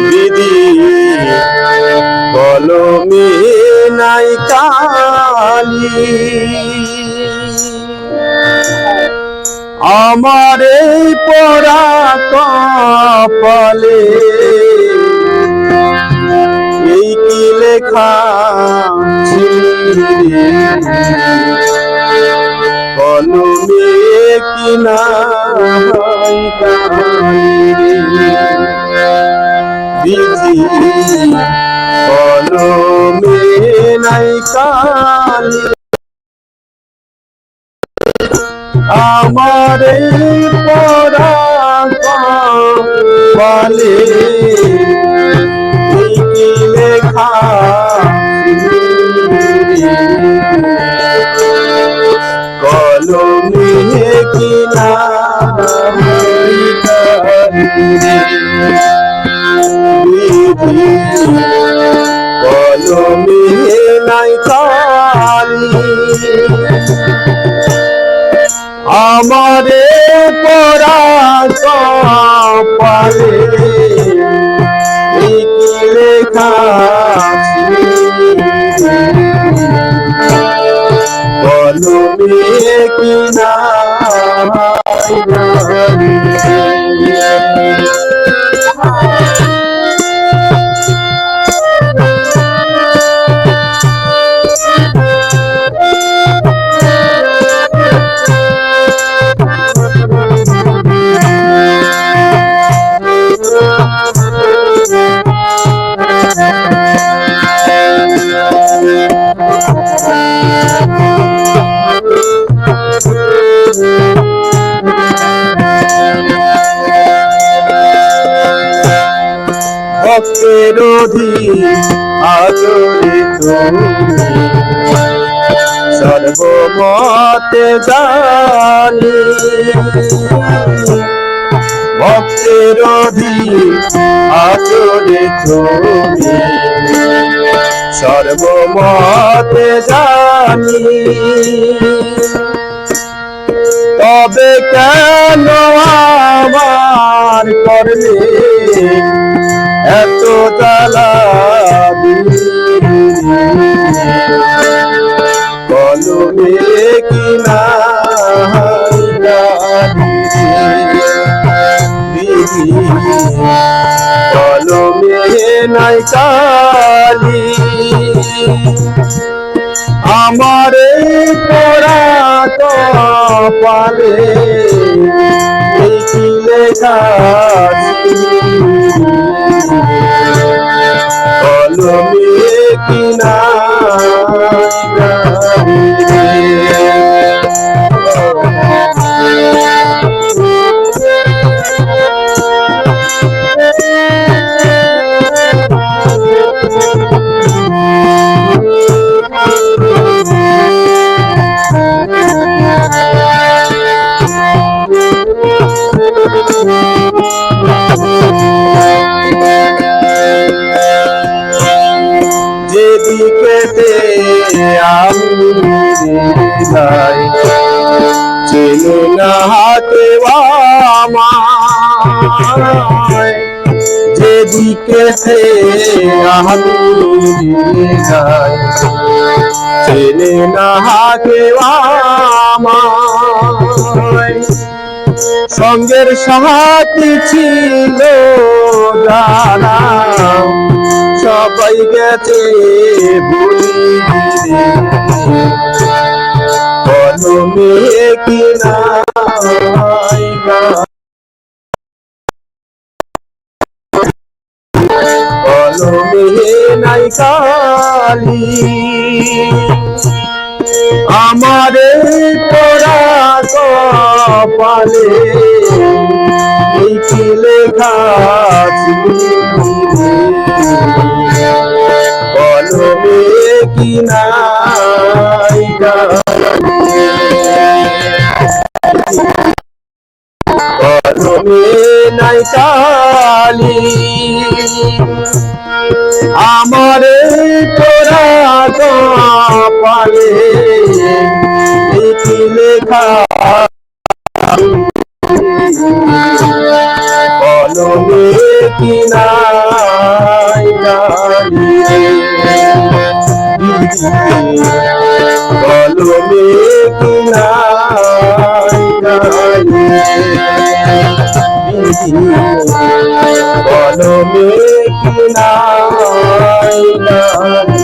বিধি কলমে নাই কালি। আমার এই পোড়া কপালে এই কি লেখা কলমে কি নাই বিধি কলমে নাই কালি। আমার পোড়া কপালে এই কি লেখা কলমে কি নাই বিধি কলমে নাই কালি। আমারে পোড়া কপালে এই কি লেখা কলমে কি ভক্তের অধীন আদরে তুমি সর্বমতে জানি। ভক্তের অধীন আদরে তুমি সর্বমতে জানি। তবে কেন আমার করলে এত জ্বালা কলমে কি নাই বিধি কলমে নাই কালি। আমার পোড়া কপালে এই কি লেখা কলমে কি যেদিকে আমি যাই চেনে না কেউ আমায়। যেদিকে আমি যাই চেনে না কেউ আমায়। সঙ্গের সাথী ছিল যারা সবাই গেছে ভুলি কলমে কি নাই কলমে নাই কালি। আমারে পোড়া কপালে এই কি লেখা কলমে কি নাই কলমে নাই কালি। আমারে পোড়া কপালে এই কি লেখা কলমে কি নাই গালি কলমে কি নাই গালি কলমে কি নাই গালি